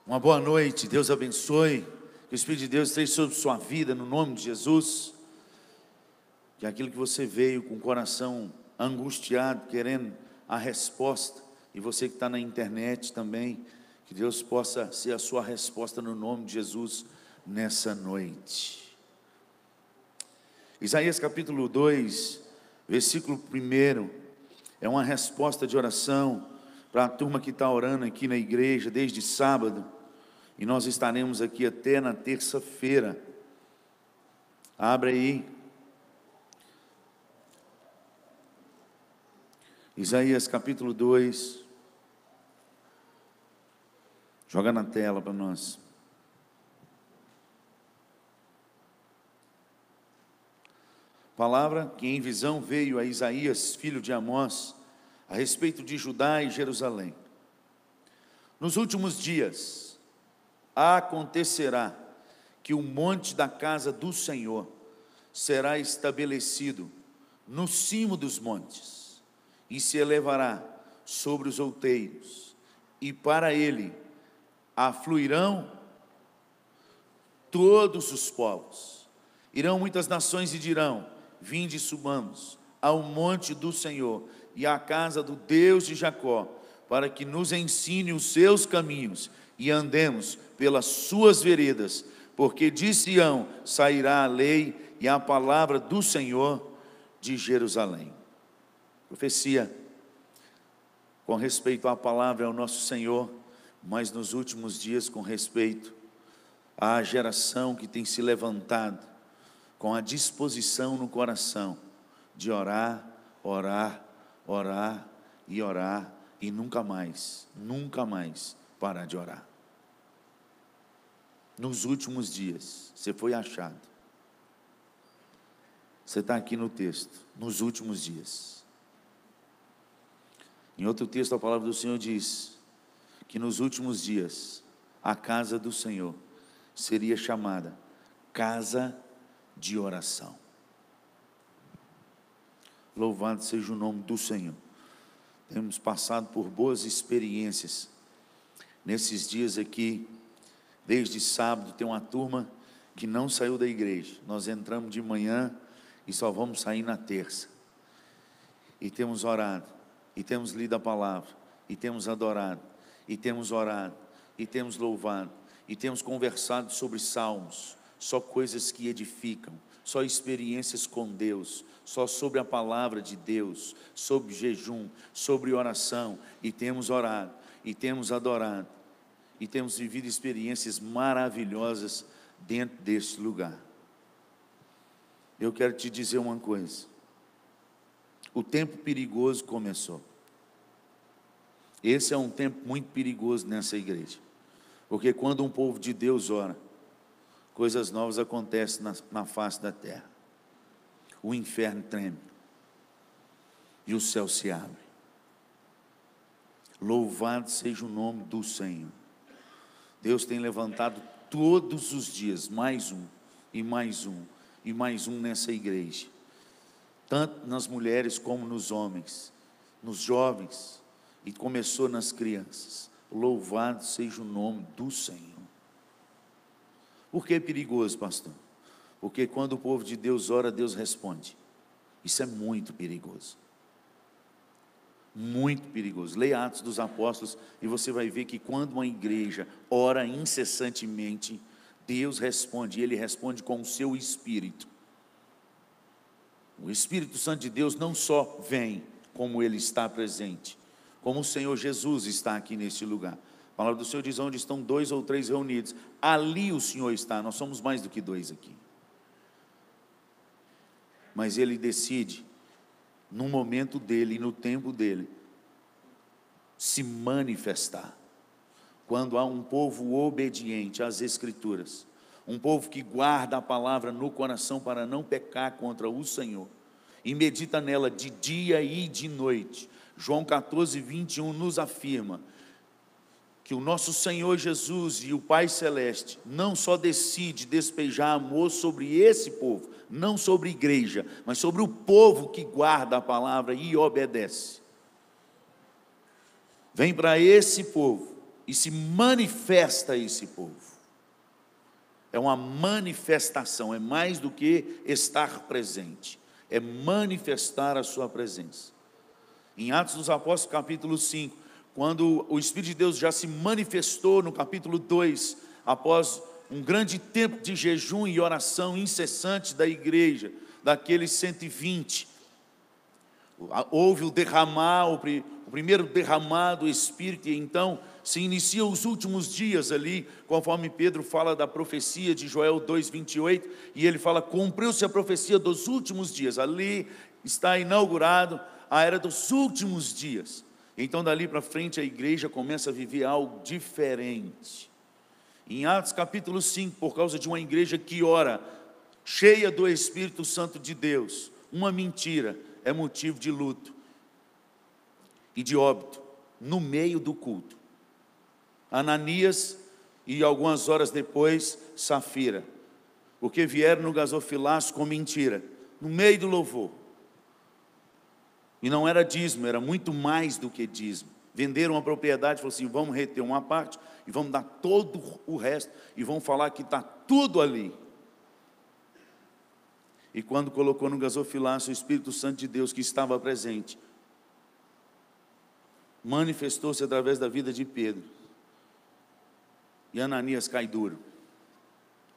Uma boa noite, Deus abençoe, que o Espírito de Deus esteja sobre sua vida, no nome de Jesus. Que aquilo que você veio com o coração angustiado, querendo a resposta, e você que está na internet também, que Deus possa ser a sua resposta no nome de Jesus nessa noite. Isaías capítulo 2, versículo 1, é uma resposta de oração para a turma que está orando aqui na igreja desde sábado, e nós estaremos aqui até na terça-feira. Abre aí, Isaías capítulo 2, joga na tela para nós. Palavra que em visão veio a Isaías, filho de Amós, a respeito de Judá e Jerusalém. Nos últimos dias acontecerá que o monte da casa do Senhor será estabelecido no cimo dos montes, e se elevará sobre os outeiros, e para ele afluirão todos os povos. Irão muitas nações e dirão: vinde e subamos ao monte do Senhor e à casa do Deus de Jacó, para que nos ensine os seus caminhos e andemos pelas suas veredas, porque de Sião sairá a lei e a palavra do Senhor de Jerusalém. Profecia com respeito à palavra ao nosso Senhor, mas nos últimos dias com respeito à geração que tem se levantado com a disposição no coração de orar, orar, orar e orar, e nunca mais parar de orar. Nos últimos dias, você foi achado. Você está aqui no texto, nos últimos dias. Em outro texto, a palavra do Senhor diz que nos últimos dias, a casa do Senhor seria chamada casa de oração. Louvado seja o nome do Senhor. Temos passado por boas experiências nesses dias aqui. Desde sábado tem uma turma que não saiu da igreja. Nós entramos de manhã e só vamos sair na terça. E temos orado, e temos lido a palavra, e temos adorado, e temos orado, e temos louvado, e temos conversado sobre salmos, só coisas que edificam, só experiências com Deus, só sobre a palavra de Deus, sobre jejum, sobre oração, e temos orado, e temos adorado, e temos vivido experiências maravilhosas dentro deste lugar. Eu quero te dizer uma coisa: o tempo perigoso começou. Esse é um tempo muito perigoso nessa igreja, porque quando um povo de Deus ora, coisas novas acontecem na face da terra. O inferno treme e o céu se abre. Louvado seja o nome do Senhor. Deus tem levantado todos os dias mais um, e mais um, e mais um nessa igreja, tanto nas mulheres como nos homens, nos jovens, e começou nas crianças. Louvado seja o nome do Senhor. Por que é perigoso, pastor? Porque quando o povo de Deus ora, Deus responde. Isso é muito perigoso. Muito perigoso. Leia Atos dos Apóstolos e você vai ver que quando uma igreja ora incessantemente, Deus responde, e Ele responde com o seu Espírito. O Espírito Santo de Deus não só vem como Ele está presente, como o Senhor Jesus está aqui neste lugar. A palavra do Senhor diz: onde estão 2 ou 3 reunidos, ali o Senhor está. Nós somos mais do que 2 aqui. Mas Ele decide, no momento dEle e no tempo dEle, se manifestar. Quando há um povo obediente às Escrituras, um povo que guarda a palavra no coração para não pecar contra o Senhor, e medita nela de dia e de noite. João 14, 21 nos afirma que o nosso Senhor Jesus e o Pai Celeste não só decide despejar amor sobre esse povo, não sobre a igreja, mas sobre o povo que guarda a palavra e obedece. Vem para esse povo e se manifesta a esse povo. É uma manifestação, é mais do que estar presente, é manifestar a sua presença. Em Atos dos Apóstolos, capítulo 5, quando o Espírito de Deus já se manifestou no capítulo 2, após um grande tempo de jejum e oração incessante da igreja, daqueles 120, houve o primeiro derramar do Espírito, e então se iniciam os últimos dias ali, conforme Pedro fala da profecia de Joel 2:28, e ele fala, cumpriu-se a profecia dos últimos dias, ali está inaugurado a era dos últimos dias. Então dali para frente a igreja começa a viver algo diferente. Em Atos capítulo 5, por causa de uma igreja que ora, cheia do Espírito Santo de Deus, uma mentira é motivo de luto e de óbito no meio do culto. Ananias e algumas horas depois Safira, porque vieram no gasofilaço com mentira, no meio do louvor. E não era dízimo, era muito mais do que dízimo. Venderam uma propriedade, falaram assim, vamos reter uma parte e vamos dar todo o resto, e vamos falar que está tudo ali. E quando colocou no gasofilaço, o Espírito Santo de Deus que estava presente, manifestou-se através da vida de Pedro. E Ananias cai duro.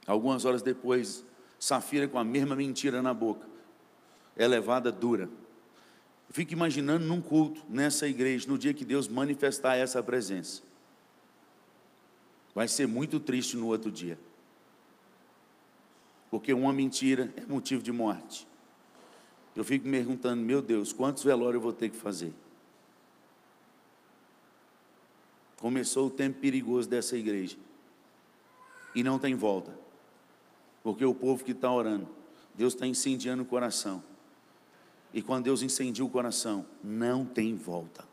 Algumas horas depois, Safira com a mesma mentira na boca, é levada dura. Eu fico imaginando num culto, nessa igreja, no dia que Deus manifestar essa presença. Vai ser muito triste no outro dia. Porque uma mentira é motivo de morte. Eu fico me perguntando, meu Deus, quantos velórios eu vou ter que fazer? Começou o tempo perigoso dessa igreja. E não tem volta. Porque o povo que está orando, Deus está incendiando o coração. E quando Deus incendia o coração, não tem volta.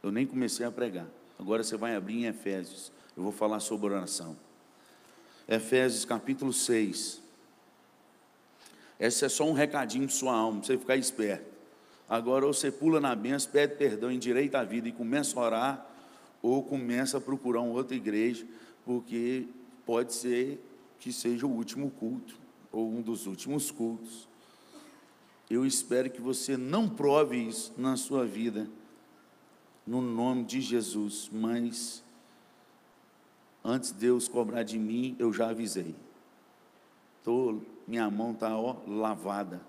Eu nem comecei a pregar. Agora você vai abrir em Efésios. Eu vou falar sobre oração. Efésios capítulo 6. Esse é só um recadinho para sua alma, para você ficar esperto. Agora ou você pula na bênção, pede perdão, endireita a vida e começa a orar, ou começa a procurar uma outra igreja, porque pode ser que seja o último culto, ou um dos últimos cultos. Eu espero que você não prove isso na sua vida, no nome de Jesus, mas antes de Deus cobrar de mim, eu já avisei. Minha mão está lavada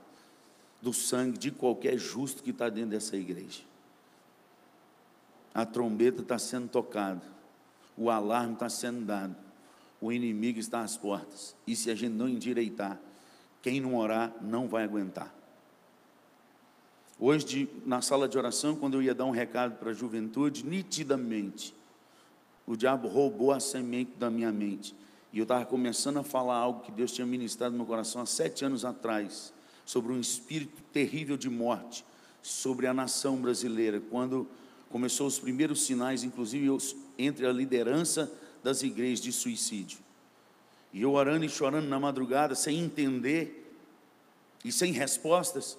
do sangue de qualquer justo que está dentro dessa igreja. A trombeta está sendo tocada, o alarme está sendo dado, o inimigo está às portas, e se a gente não endireitar, quem não orar não vai aguentar. Hoje, na sala de oração, quando eu ia dar um recado para a juventude, nitidamente, o diabo roubou a semente da minha mente. E eu estava começando a falar algo que Deus tinha ministrado no meu coração há 7 anos atrás, sobre um espírito terrível de morte, sobre a nação brasileira, quando começou os primeiros sinais, inclusive entre a liderança das igrejas, de suicídio. E eu orando e chorando na madrugada, sem entender e sem respostas.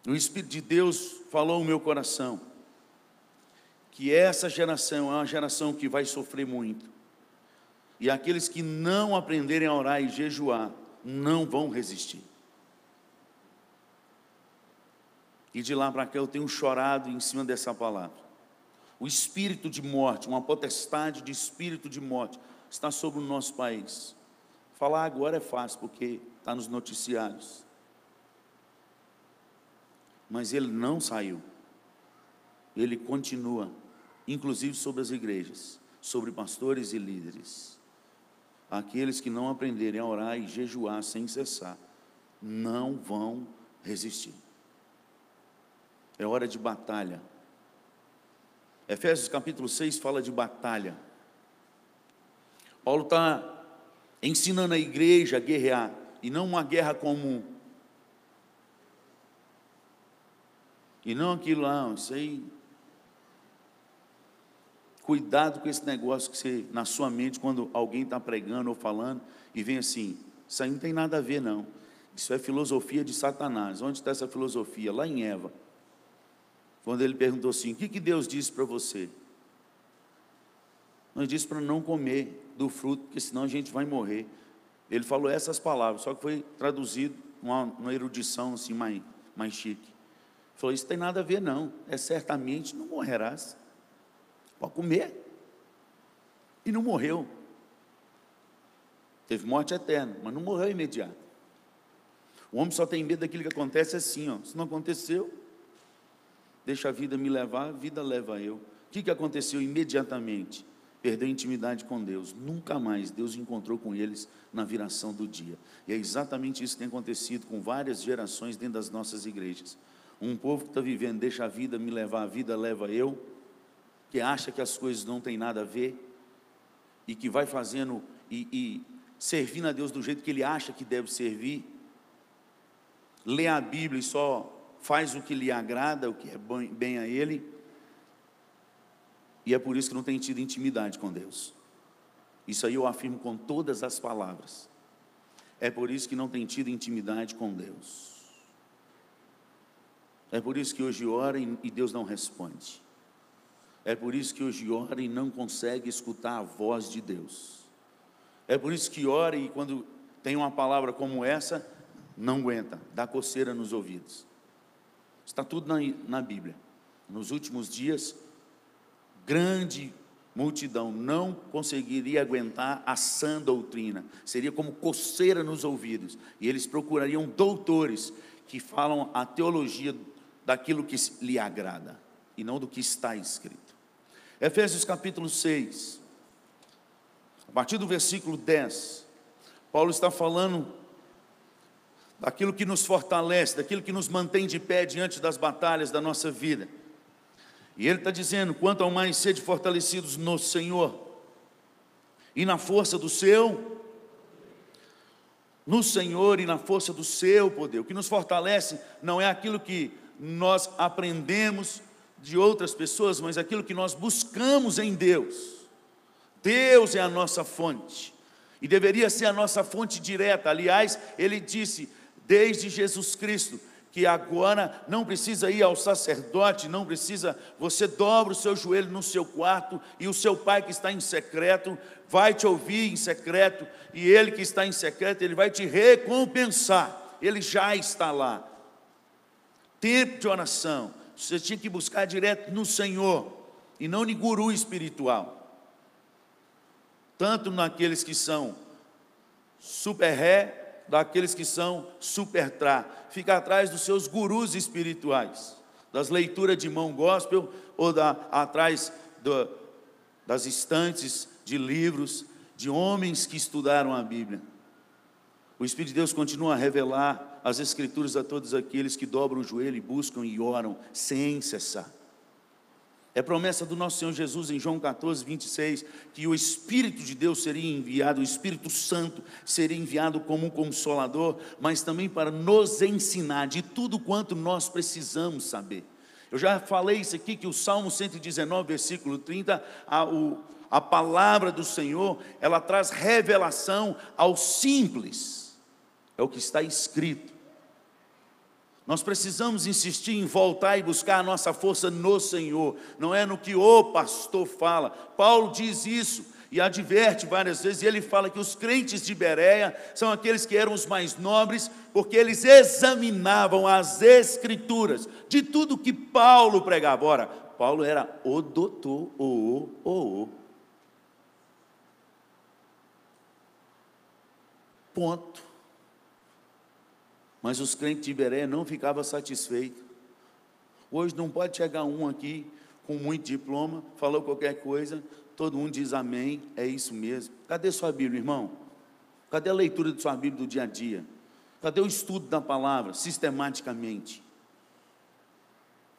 O Espírito de Deus falou no meu coração que essa geração é uma geração que vai sofrer muito, e aqueles que não aprenderem a orar e jejuar não vão resistir. E de lá para cá eu tenho chorado em cima dessa palavra. O espírito de morte, uma potestade de espírito de morte está sobre o nosso país. Falar agora é fácil porque está nos noticiários, mas ele não saiu, ele continua, inclusive sobre as igrejas, sobre pastores e líderes. Aqueles que não aprenderem a orar e jejuar sem cessar, não vão resistir. É hora de batalha. Efésios capítulo 6 fala de batalha. Paulo está ensinando a igreja a guerrear, e não uma guerra comum. E não aquilo lá, isso aí. Cuidado com esse negócio que você, na sua mente, quando alguém está pregando ou falando, e vem assim, isso aí não tem nada a ver não. Isso é filosofia de Satanás. Onde está essa filosofia? Lá em Eva. quando ele perguntou assim: o que Deus disse para você? Ele disse para não comer do fruto, porque senão a gente vai morrer. Ele falou essas palavras, só que foi traduzido uma erudição assim mais chique. Ele falou: isso tem nada a ver não, certamente não morrerás. Pode comer. E não morreu. Teve morte eterna, mas não morreu imediato. O homem só tem medo daquilo que acontece assim, ó. Se não aconteceu, deixa a vida me levar, a vida leva eu. O que aconteceu imediatamente? Perdeu a intimidade com Deus. Nunca mais Deus encontrou com eles na viração do dia. E é exatamente isso que tem acontecido com várias gerações dentro das nossas igrejas. Um povo que está vivendo, deixa a vida me levar, a vida leva eu, que acha que as coisas não têm nada a ver, e que vai fazendo e servindo a Deus do jeito que ele acha que deve servir, lê a Bíblia e só faz o que lhe agrada, o que é bem a ele, e é por isso que não tem tido intimidade com Deus. Isso aí eu afirmo com todas as palavras. É por isso que não tem tido intimidade com Deus. É por isso que hoje ora e Deus não responde. É por isso que hoje ora e não consegue escutar a voz de Deus. É por isso que ora e quando tem uma palavra como essa, não aguenta, dá coceira nos ouvidos. Está tudo na Bíblia. Nos últimos dias, grande multidão não conseguiria aguentar a sã doutrina. Seria como coceira nos ouvidos. E eles procurariam doutores que falam a teologia daquilo que lhe agrada e não do que está escrito. Efésios capítulo 6, a partir do versículo 10, Paulo está falando daquilo que nos fortalece, daquilo que nos mantém de pé diante das batalhas da nossa vida. E ele está dizendo: quanto ao mais sede fortalecidos no Senhor e na força do seu, no Senhor e na força do seu poder. O que nos fortalece não é aquilo que nós aprendemos de outras pessoas, mas aquilo que nós buscamos em Deus. Deus é a nossa fonte, e deveria ser a nossa fonte direta. Aliás, ele disse, desde Jesus Cristo, que agora não precisa ir ao sacerdote, não precisa, você dobra o seu joelho no seu quarto, e o seu pai que está em secreto, vai te ouvir em secreto, e ele que está em secreto, ele vai te recompensar, ele já está lá. Tempo de oração, você tinha que buscar direto no Senhor, e não em guru espiritual, tanto naqueles que são super ré, daqueles que são super tra, fica atrás dos seus gurus espirituais, das leituras de mão gospel, ou atrás das estantes de livros, de homens que estudaram a Bíblia. O Espírito de Deus continua a revelar as Escrituras a todos aqueles que dobram o joelho e buscam e oram sem cessar. É promessa do nosso Senhor Jesus em João 14, 26, que o Espírito de Deus seria enviado, o Espírito Santo seria enviado como um consolador, mas também para nos ensinar de tudo quanto nós precisamos saber. Eu já falei isso aqui, que o Salmo 119, versículo 30, a palavra do Senhor, ela traz revelação ao simples, é o que está escrito. Nós precisamos insistir em voltar e buscar a nossa força no Senhor, não é no que o pastor fala. Paulo diz isso e adverte várias vezes, e ele fala que os crentes de Bereia são aqueles que eram os mais nobres, porque eles examinavam as Escrituras, de tudo que Paulo pregava. Ora, Paulo era o doutor, ponto. Mas os crentes de Bereia não ficavam satisfeitos. Hoje não pode chegar um aqui com muito diploma, falou qualquer coisa, todo mundo diz amém, é isso mesmo. Cadê sua Bíblia, irmão? Cadê a leitura de sua Bíblia do dia a dia? Cadê o estudo da palavra, sistematicamente?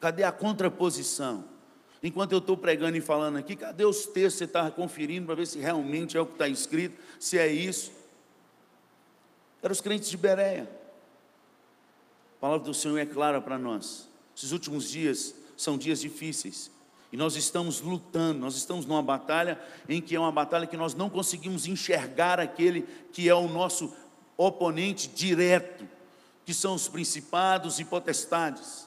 Cadê a contraposição? Enquanto eu estou pregando e falando aqui, cadê os textos que você está conferindo para ver se realmente é o que está escrito, se é isso? Eram os crentes de Bereia. A palavra do Senhor é clara para nós. Esses últimos dias são dias difíceis, e nós estamos lutando, nós estamos numa batalha, em que é uma batalha que nós não conseguimos enxergar aquele que é o nosso oponente direto, que são os principados e potestades.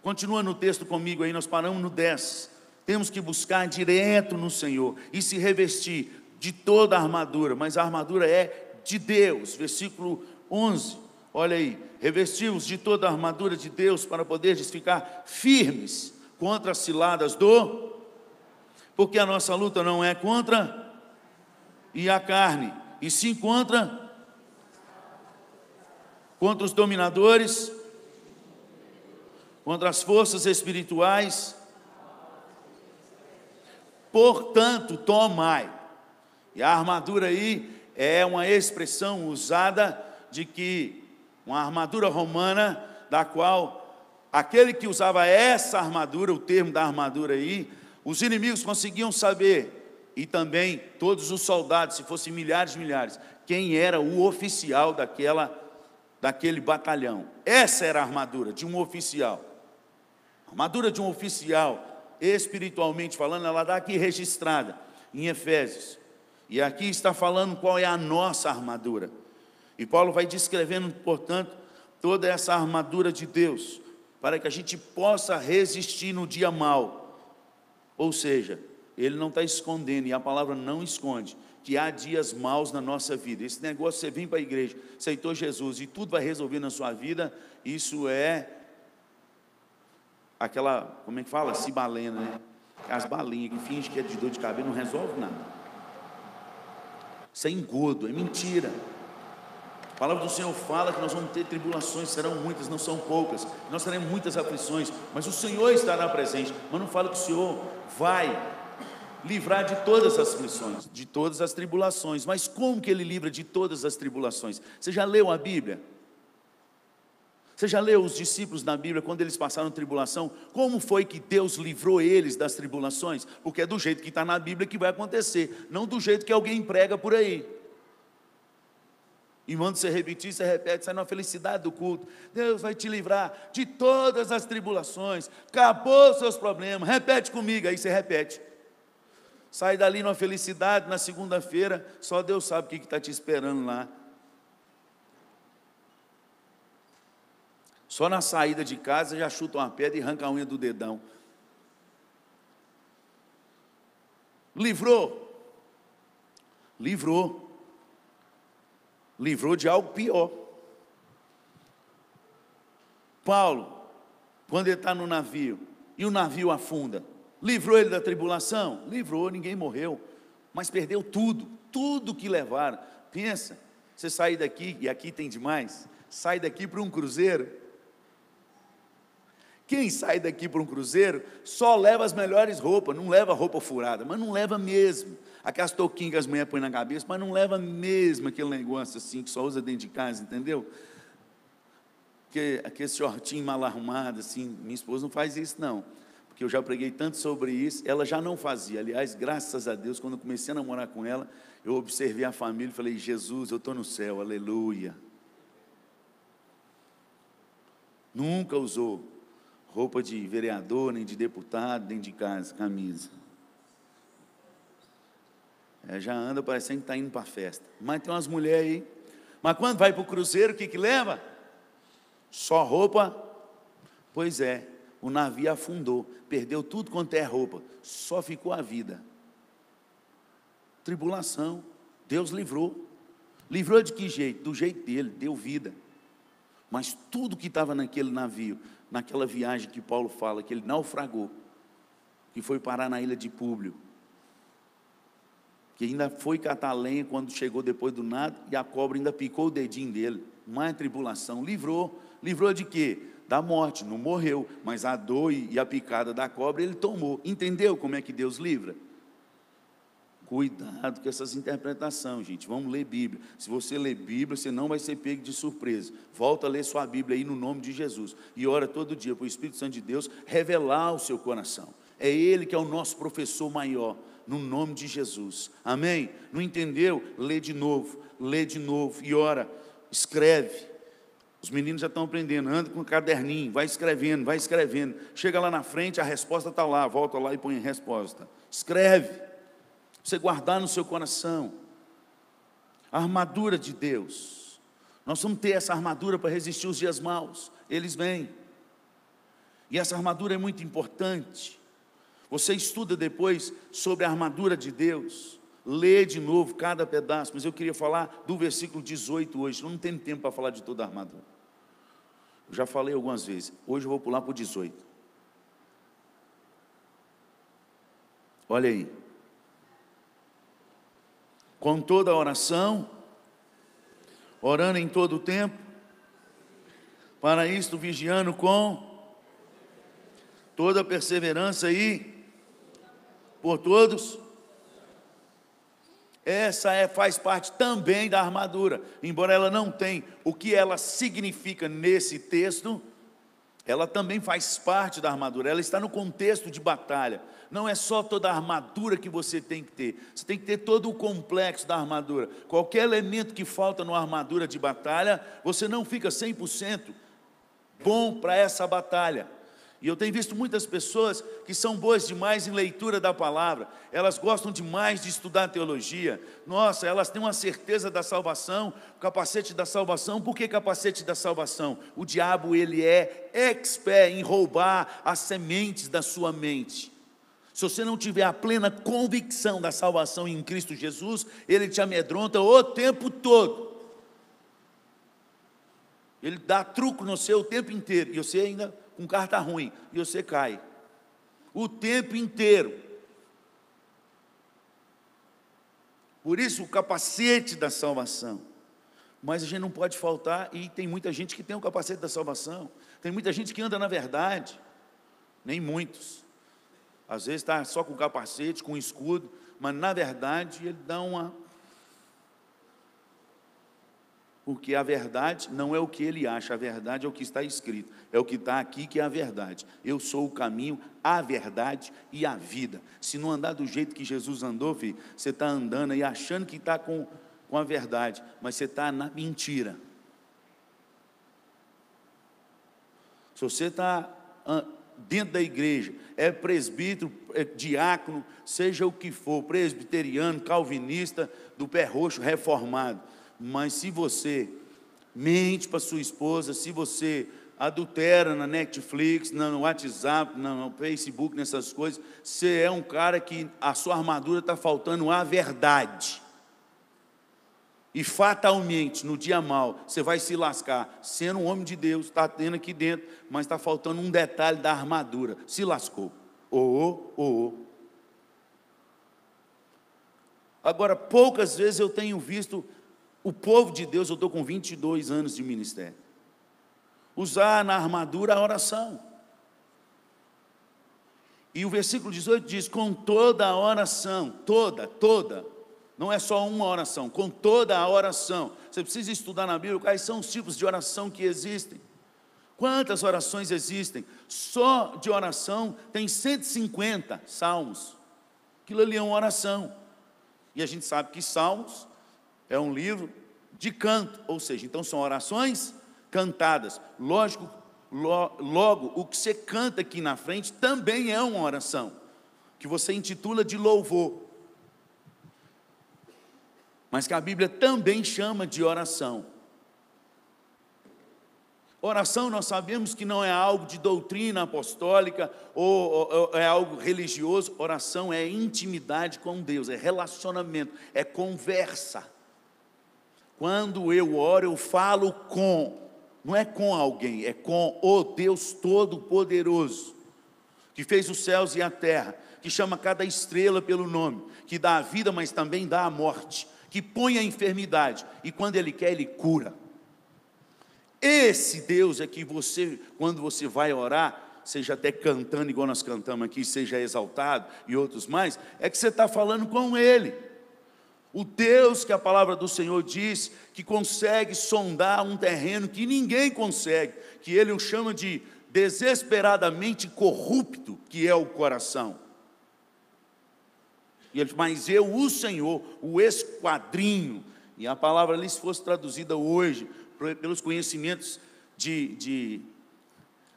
Continua no texto comigo aí, nós paramos no 10. Temos que buscar direto no Senhor e se revestir de toda a armadura, mas a armadura é de Deus. Versículo 11, olha aí: revestivos de toda a armadura de Deus para poderes ficar firmes contra as ciladas porque a nossa luta não é contra a carne, e sim contra os dominadores, contra as forças espirituais. Portanto, tomai. E a armadura aí é uma expressão usada de que uma armadura romana, da qual aquele que usava essa armadura, o termo da armadura aí, os inimigos conseguiam saber, e também todos os soldados, se fossem milhares e milhares, quem era o oficial daquele batalhão. Essa era a armadura de um oficial. A armadura de um oficial, espiritualmente falando, ela está aqui registrada em Efésios. E aqui está falando qual é a nossa armadura. E Paulo vai descrevendo, portanto, toda essa armadura de Deus, para que a gente possa resistir no dia mau. Ou seja, ele não está escondendo, e a palavra não esconde, que há dias maus na nossa vida. Esse negócio, você vem para a igreja, aceitou Jesus e tudo vai resolver na sua vida, isso é aquela, como é que fala? Cibalena, né? As balinhas que fingem que é de dor de cabelo, não resolve nada. Isso é engodo, é mentira. A palavra do Senhor fala que nós vamos ter tribulações, serão muitas, não são poucas. Nós teremos muitas aflições, mas o Senhor estará presente. Mas não fala que o Senhor vai livrar de todas as aflições, de todas as tribulações. Mas como que Ele livra de todas as tribulações? Você já leu a Bíblia? Você já leu os discípulos na Bíblia, quando eles passaram tribulação? Como foi que Deus livrou eles das tribulações? Porque é do jeito que está na Bíblia que vai acontecer, não do jeito que alguém prega por aí. E manda você repetir, você repete, sai na felicidade do culto. Deus vai te livrar de todas as tribulações, acabou os seus problemas, repete comigo, aí você repete. Sai dali numa felicidade, na segunda-feira, só Deus sabe o que está te esperando lá. Só na saída de casa já chuta uma pedra e arranca a unha do dedão. Livrou. Livrou. Livrou de algo pior. Paulo, quando ele está no navio, e o navio afunda, livrou ele da tribulação? Livrou, ninguém morreu, mas perdeu tudo, tudo que levaram. Pensa, você sair daqui, e aqui tem demais, sai daqui para um cruzeiro. Quem sai daqui para um cruzeiro só leva as melhores roupas, não leva roupa furada, mas não leva mesmo. Aquelas touquinhas que as mulheres põem na cabeça, mas não leva mesmo aquele negócio assim que só usa dentro de casa, entendeu? Aquele shortinho mal arrumado assim. Minha esposa não faz isso não, porque eu já preguei tanto sobre isso, ela já não fazia. Aliás, graças a Deus, quando eu comecei a namorar com ela, eu observei a família e falei: Jesus, eu estou no céu, aleluia. Nunca usou roupa de vereador, nem de deputado, nem de casa, camisa. Já anda parecendo que está indo para a festa. Mas tem umas mulheres aí. Mas quando vai para o cruzeiro, o que leva? Só roupa? Pois é, o navio afundou, perdeu tudo quanto é roupa, só ficou a vida. Tribulação, Deus livrou. Livrou de que jeito? Do jeito dele, deu vida. Mas tudo que estava naquele navio, naquela viagem que Paulo fala, que ele naufragou, que foi parar na ilha de Públio, que ainda foi catar lenha quando chegou depois do nada, e a cobra ainda picou o dedinho dele, mais tribulação, livrou de quê? Da morte, não morreu, mas a dor e a picada da cobra ele tomou. Entendeu como é que Deus livra? Cuidado com essas interpretações, gente. Vamos ler Bíblia. Se você ler Bíblia, você não vai ser pego de surpresa. Volta a ler sua Bíblia aí no nome de Jesus. E ora todo dia para o Espírito Santo de Deus revelar o seu coração. É Ele que é o nosso professor maior, no nome de Jesus. Amém? Não entendeu? Lê de novo e ora, escreve. Os meninos já estão aprendendo, anda com um caderninho, vai escrevendo. Chega lá na frente, a resposta está lá, volta lá e põe a resposta. Escreve. Você guardar no seu coração a armadura de Deus. Nós vamos ter essa armadura para resistir os dias maus, eles vêm. E essa armadura é muito importante. Você estuda depois sobre a armadura de Deus, lê de novo cada pedaço, mas eu queria falar do versículo 18 hoje. Eu não tenho tempo para falar de toda a armadura. Eu já falei algumas vezes, hoje eu vou pular para o 18. Olha aí. Com toda a oração, orando em todo o tempo, para isto vigiando com toda a perseverança e por todos. Essa faz parte também da armadura, embora ela não tenha o que ela significa nesse texto, ela também faz parte da armadura, ela está no contexto de batalha. Não é só toda a armadura que você tem que ter, você tem que ter todo o complexo da armadura. Qualquer elemento que falta numa armadura de batalha, você não fica 100% bom para essa batalha. E eu tenho visto muitas pessoas que são boas demais em leitura da palavra, elas gostam demais de estudar teologia, nossa, elas têm uma certeza da salvação, o capacete da salvação. Por que capacete da salvação? O diabo, ele é expert em roubar as sementes da sua mente. Se você não tiver a plena convicção da salvação em Cristo Jesus, ele te amedronta o tempo todo. Ele dá truco no seu o tempo inteiro, e você ainda com carta ruim, e você cai o tempo inteiro. Por isso o capacete da salvação. Mas a gente não pode faltar, e tem muita gente que tem o capacete da salvação, tem muita gente que anda na verdade, nem muitos, às vezes está só com capacete, com escudo, mas na verdade ele dá uma... Porque a verdade não é o que ele acha, a verdade é o que está escrito, é o que está aqui que é a verdade. Eu sou o caminho, a verdade e a vida. Se não andar do jeito que Jesus andou, filho, você está andando aí achando que está com a verdade, mas você está na mentira. Se você está dentro da igreja, é presbítero, é diácono, seja o que for, presbiteriano, calvinista, do pé roxo, reformado, mas se você mente para sua esposa, se você adultera na Netflix, no WhatsApp, no Facebook, nessas coisas, você é um cara que a sua armadura está faltando a verdade. E fatalmente, no dia mau, você vai se lascar, sendo um homem de Deus, está tendo aqui dentro, mas está faltando um detalhe da armadura, se lascou. Agora, poucas vezes eu tenho visto o povo de Deus, eu estou com 22 anos de ministério, usar na armadura a oração. E o versículo 18 diz, com toda a oração, toda, não é só uma oração, com toda a oração. Você precisa estudar na Bíblia quais são os tipos de oração que existem. Quantas orações existem? Só de oração tem 150 salmos. Aquilo ali é uma oração. E a gente sabe que salmos é um livro de canto, ou seja, então são orações cantadas. Lógico, logo, o que você canta aqui na frente também é uma oração, que você intitula de louvor, mas que a Bíblia também chama de oração. Oração, nós sabemos que não é algo de doutrina apostólica ou é algo religioso. Oração é intimidade com Deus, é relacionamento, é conversa. Quando eu oro, eu falo com, não é com alguém, é com o Deus Todo-Poderoso, que fez os céus e a terra, que chama cada estrela pelo nome, que dá a vida, mas também dá a morte, que põe a enfermidade, e quando Ele quer, Ele cura. Esse Deus é que você, quando você vai orar, seja até cantando igual nós cantamos aqui, seja exaltado e outros mais, é que você está falando com Ele. O Deus que a palavra do Senhor diz que consegue sondar um terreno que ninguém consegue, que Ele o chama de desesperadamente corrupto, que é o coração. E ele diz, mas eu, o Senhor, o esquadrinho, e a palavra ali, se fosse traduzida hoje, pelos conhecimentos de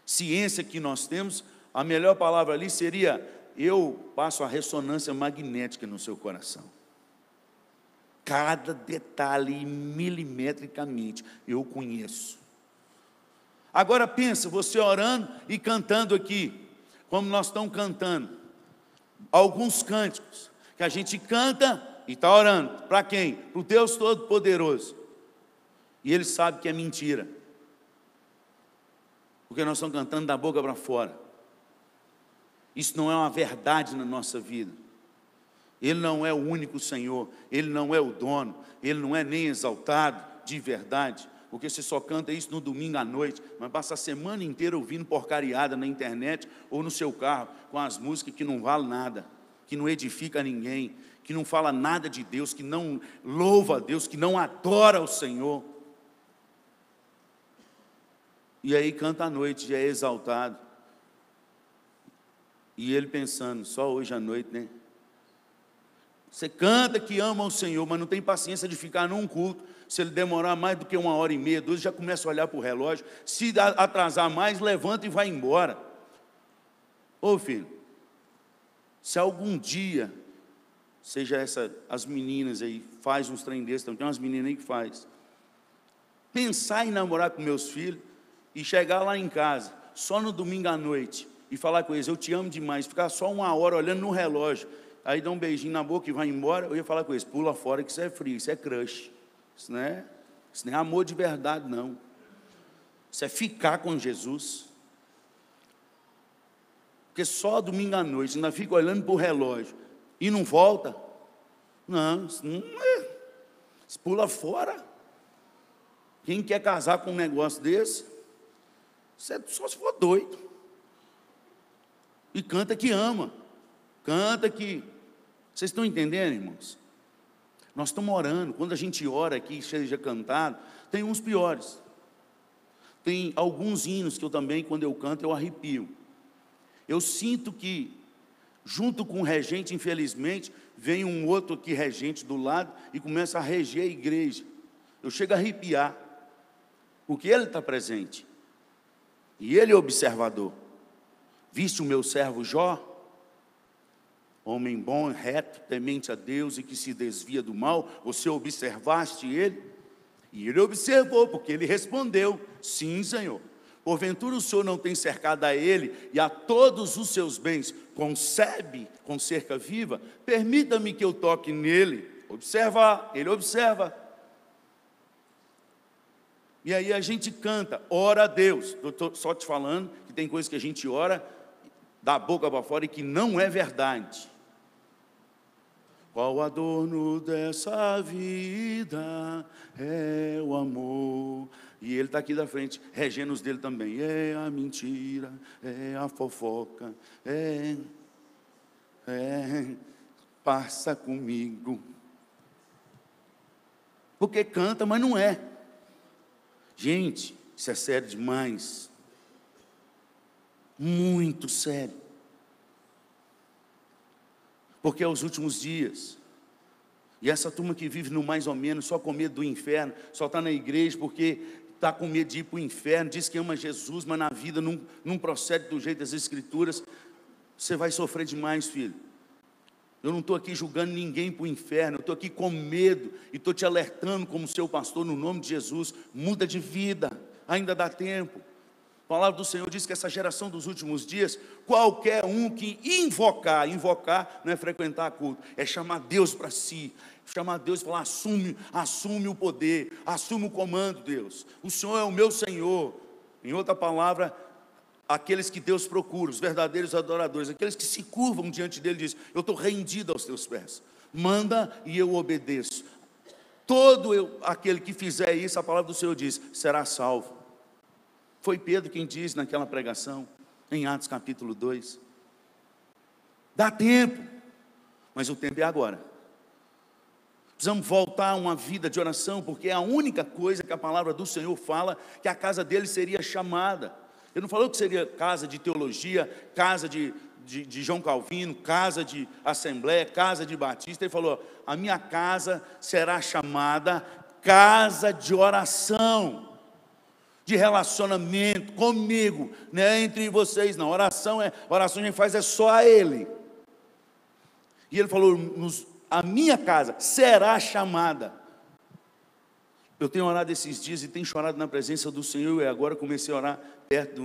ciência que nós temos, a melhor palavra ali seria, eu passo a ressonância magnética no seu coração. Cada detalhe milimetricamente eu conheço. Agora pensa, você orando e cantando aqui, como nós estamos cantando, alguns cânticos, que a gente canta e está orando, para quem? Para o Deus Todo-Poderoso, e Ele sabe que é mentira, porque nós estamos cantando da boca para fora. Isso não é uma verdade na nossa vida. Ele não é o único Senhor, Ele não é o dono, Ele não é nem exaltado de verdade, porque você só canta isso no domingo à noite, mas passa a semana inteira ouvindo porcariada na internet ou no seu carro, com as músicas que não valem nada, que não edifica ninguém, que não fala nada de Deus, que não louva a Deus, que não adora o Senhor. E aí canta à noite, já é exaltado. E ele pensando, só hoje à noite, né? Você canta que ama o Senhor, mas não tem paciência de ficar num culto. Se ele demorar mais do que 1h30, 2, já começa a olhar para o relógio. Se atrasar mais, levanta e vai embora. Ô filho, se algum dia, seja as meninas aí, faz uns trem desses, tem umas meninas aí que faz, pensar em namorar com meus filhos e chegar lá em casa, só no domingo à noite, e falar com eles, eu te amo demais, ficar só 1 hora olhando no relógio, aí dá um beijinho na boca e vai embora, eu ia falar com eles, pula fora que isso é frio, isso é crush, isso não é amor de verdade não, isso é ficar com Jesus, porque só domingo à noite, ainda fica olhando para o relógio, e não volta, não, isso não é, isso pula fora, quem quer casar com um negócio desse, isso é só se for doido, e canta que ama, canta que, vocês estão entendendo, irmãos? Nós estamos orando, quando a gente ora aqui, seja cantado, tem uns piores, tem alguns hinos que eu também, quando eu canto, eu arrepio, eu sinto que, junto com o regente, infelizmente, vem um outro aqui regente do lado, e começa a reger a igreja, eu chego a arrepiar, porque ele está presente, e ele é observador, viste o meu servo Jó, homem bom, reto, temente a Deus e que se desvia do mal, você observaste ele? E ele observou, porque ele respondeu, sim Senhor, porventura o Senhor não tem cercado a ele e a todos os seus bens, concebe com cerca viva, permita-me que eu toque nele, observa, ele observa, e aí a gente canta, ora a Deus, eu estou só te falando que tem coisa que a gente ora, da boca para fora e que não é verdade. Qual adorno dessa vida é o amor. E ele está aqui da frente, regendo os dele também. É a mentira, é a fofoca, passa comigo. Porque canta, mas não é. Gente, isso é sério demais. Muito sério. Porque é os últimos dias, e essa turma que vive no mais ou menos, só com medo do inferno, só está na igreja porque está com medo de ir para o inferno, diz que ama Jesus, mas na vida não procede do jeito das escrituras, você vai sofrer demais, filho. Eu não estou aqui julgando ninguém para o inferno, eu estou aqui com medo, e estou te alertando como seu pastor, no nome de Jesus, muda de vida, ainda dá tempo. A palavra do Senhor diz que essa geração dos últimos dias, qualquer um que invocar não é frequentar culto, é chamar Deus para si, chamar Deus e falar, assume o poder, assume o comando, Deus, o Senhor é o meu Senhor. Em outra palavra, aqueles que Deus procura, os verdadeiros adoradores, aqueles que se curvam diante dele, diz, eu estou rendido aos teus pés, manda e eu obedeço. Aquele que fizer isso, a palavra do Senhor diz, será salvo. Foi Pedro quem diz naquela pregação, em Atos capítulo 2. Dá tempo, mas o tempo é agora. Precisamos voltar a uma vida de oração, porque é a única coisa que a palavra do Senhor fala, que a casa dele seria chamada. Ele não falou que seria casa de teologia, casa de João Calvino, casa de Assembleia, casa de Batista. Ele falou, a minha casa será chamada casa de oração, de relacionamento comigo, não é entre vocês não, oração a gente faz só a Ele, e Ele falou, a minha casa será chamada, Eu tenho orado esses dias e tenho chorado na presença do Senhor, e agora comecei a orar perto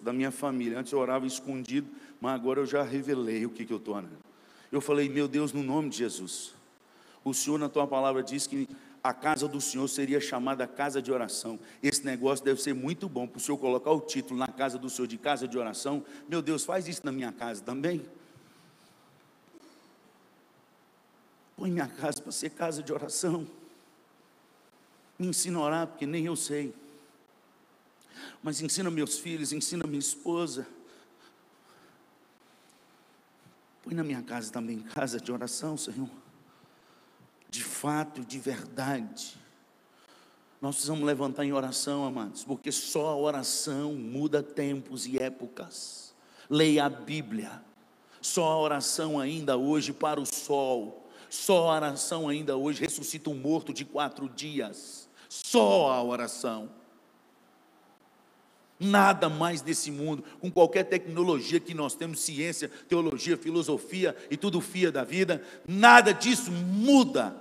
da minha família. Antes eu orava escondido, mas agora eu já revelei o que eu estou orando. Eu falei: meu Deus, no nome de Jesus, o Senhor na tua palavra diz que a casa do Senhor seria chamada casa de oração. Esse negócio deve ser muito bom para o Senhor colocar o título na casa do Senhor de casa de oração. Meu Deus, faz isso na minha casa também. Põe minha casa para ser casa de oração. Me ensina a orar, porque nem eu sei. Mas ensina meus filhos, ensina minha esposa. Põe na minha casa também casa de oração, Senhor. De fato, de verdade. Nós precisamos levantar em oração, amados, porque só a oração muda tempos e épocas. Leia a Bíblia. Só a oração ainda hoje para o sol. Só a oração ainda hoje ressuscita um morto de 4 dias. Só a oração. Nada mais desse mundo, com qualquer tecnologia que nós temos, ciência, teologia, filosofia e tudo fia da vida, nada disso muda,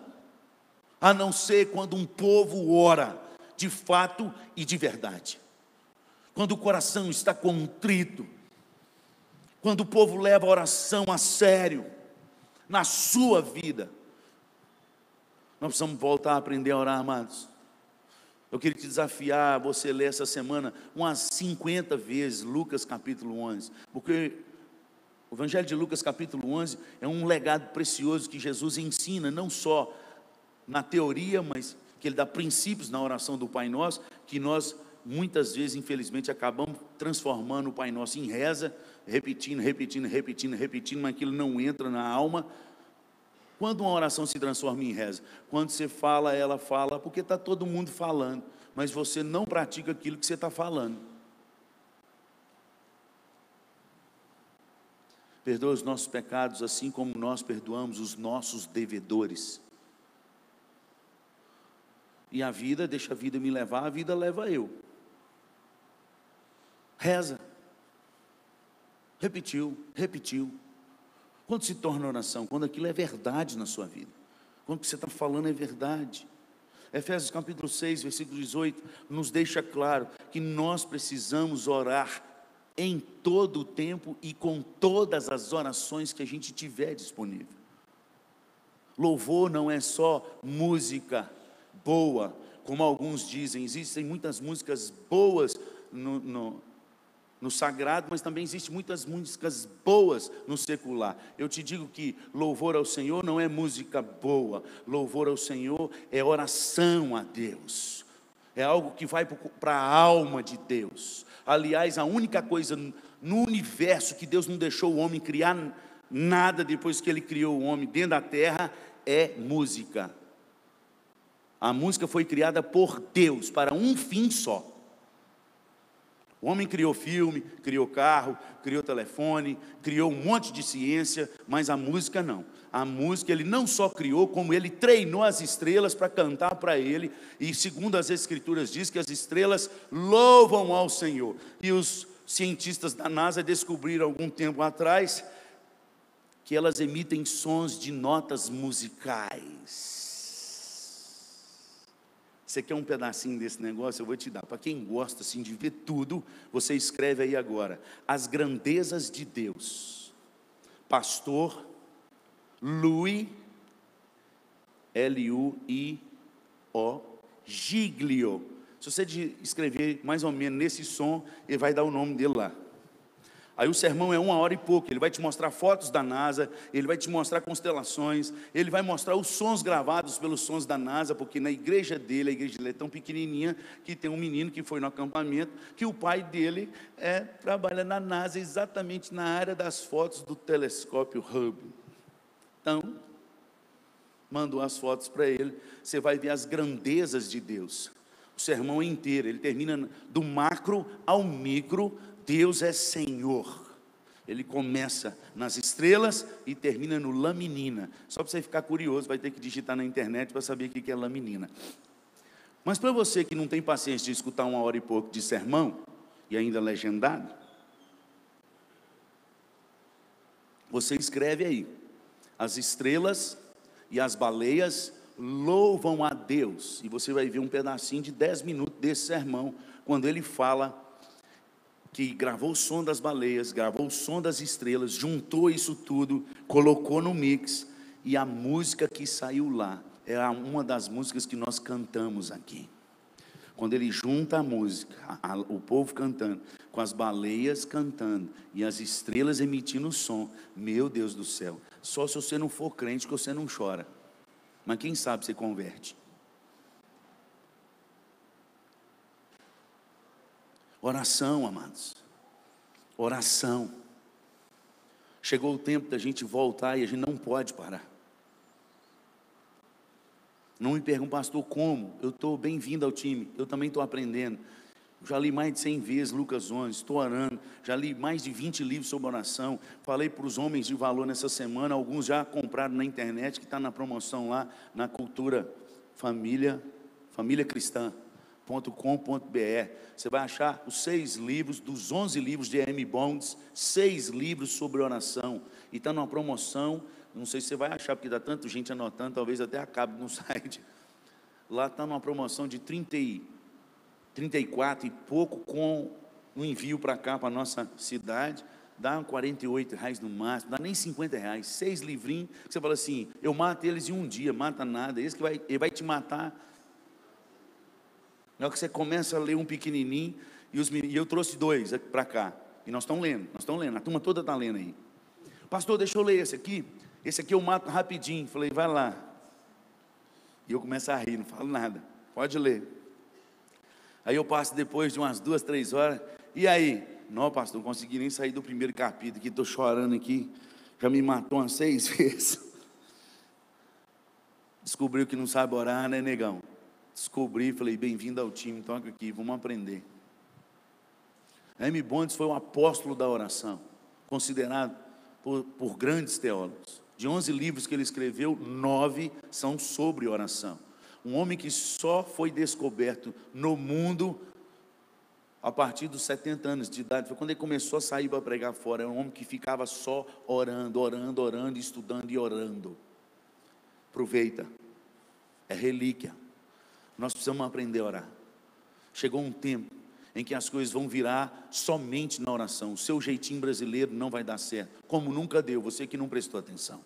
a não ser quando um povo ora, de fato e de verdade. Quando o coração está contrito, quando o povo leva a oração a sério, na sua vida. Nós precisamos voltar a aprender a orar, amados. Eu queria te desafiar a você ler essa semana umas 50 vezes Lucas capítulo 11, porque o Evangelho de Lucas capítulo 11 é um legado precioso que Jesus ensina, não só na teoria, mas que Ele dá princípios na oração do Pai Nosso, que nós muitas vezes, infelizmente, acabamos transformando o Pai Nosso em reza, repetindo, mas aquilo não entra na alma. Quando uma oração se transforma em reza? Quando você fala, ela fala, porque está todo mundo falando, mas você não pratica aquilo que você está falando. Perdoa os nossos pecados, assim como nós perdoamos os nossos devedores. E a vida, deixa a vida me levar, a vida leva eu. Reza. Repetiu. Quando se torna oração? Quando aquilo é verdade na sua vida. Quando o que você está falando é verdade. Efésios capítulo 6, versículo 18, nos deixa claro que nós precisamos orar em todo o tempo e com todas as orações que a gente tiver disponível. Louvor não é só música boa, como alguns dizem. Existem muitas músicas boas no sagrado, mas também existem muitas músicas boas no secular. Eu te digo que louvor ao Senhor não é música boa, louvor ao Senhor é oração a Deus, é algo que vai para a alma de Deus. Aliás, a única coisa no universo que Deus não deixou o homem criar nada depois que Ele criou o homem dentro da terra é música. A música foi criada por Deus para um fim só. O homem criou filme, criou carro, criou telefone, criou um monte de ciência, mas a música não. A música Ele não só criou, como Ele treinou as estrelas para cantar para Ele, e segundo as Escrituras diz que as estrelas louvam ao Senhor. E os cientistas da NASA descobriram algum tempo atrás que elas emitem sons de notas musicais. Você quer um pedacinho desse negócio? Eu vou te dar. Para quem gosta assim, de ver tudo, você escreve aí agora: As Grandezas de Deus. Pastor Luio, L-U-I-O, Giglio. Se você escrever mais ou menos nesse som, ele vai dar o nome dele lá. Aí o sermão é 1 hora e pouco. Ele vai te mostrar fotos da NASA, ele vai te mostrar constelações, ele vai mostrar os sons gravados pelos sons da NASA, porque na igreja dele, a igreja dele é tão pequenininha, que tem um menino que foi no acampamento, que o pai dele trabalha na NASA, exatamente na área das fotos do telescópio Hubble. Então, mandou as fotos para ele, você vai ver as grandezas de Deus. O sermão é inteiro, ele termina do macro ao micro. Deus é Senhor. Ele começa nas estrelas e termina no laminina. Só para você ficar curioso, vai ter que digitar na internet para saber o que é laminina. Mas para você que não tem paciência de escutar 1 hora e pouco de sermão, e ainda legendado, você escreve aí: as estrelas e as baleias louvam a Deus. E você vai ver um pedacinho de 10 minutos desse sermão, quando ele fala que gravou o som das baleias, gravou o som das estrelas, juntou isso tudo, colocou no mix, e a música que saiu lá é uma das músicas que nós cantamos aqui. Quando ele junta a música, o povo cantando, com as baleias cantando, e as estrelas emitindo o som, meu Deus do céu, só se você não for crente que você não chora, mas quem sabe você converte. Oração, amados, oração. Chegou o tempo da gente voltar e a gente não pode parar. Não me pergunte, pastor, como? Eu estou bem-vindo ao time, eu também estou aprendendo. Já li mais de 100 vezes Lucas 11, estou orando, já li mais de 20 livros sobre oração. Falei para os homens de valor nessa semana, alguns já compraram na internet, que está na promoção lá, na Cultura famíliacristã.com.br. Você vai achar os 6 livros, dos 11 livros de M. Bonds, 6 livros sobre oração, e está numa promoção. Não sei se você vai achar, porque dá tanta gente anotando, talvez até acabe no site. Lá está numa promoção de 34 e pouco, com um envio para cá, para a nossa cidade, dá R$48 no máximo, dá nem R$50, 6 livrinhos, que você fala assim, eu mato eles em um dia, mata nada, esse que ele vai te matar. Na hora que você começa a ler um pequenininho, e eu trouxe 2 para cá, e nós estamos lendo, a turma toda está lendo aí. Pastor, deixa eu ler esse aqui eu mato rapidinho. Falei, vai lá. E eu começo a rir, não falo nada, pode ler. Aí eu passo depois de umas 2, 3 horas, e aí? Não, pastor, não consegui nem sair do primeiro capítulo aqui, estou chorando aqui, já me matou umas 6 vezes. Descobriu que não sabe orar, né, negão? Descobri, falei, bem-vindo ao time, toca aqui, vamos aprender. M. Bonds foi um apóstolo da oração, considerado por grandes teólogos. De 11 livros que ele escreveu, 9 são sobre oração. Um homem que só foi descoberto no mundo a partir dos 70 anos de idade. Foi quando ele começou a sair para pregar fora. Era um homem que ficava só orando, estudando e orando. Aproveita, é relíquia. Nós precisamos aprender a orar. Chegou um tempo em que as coisas vão virar somente na oração. O seu jeitinho brasileiro não vai dar certo, como nunca deu, você que não prestou atenção.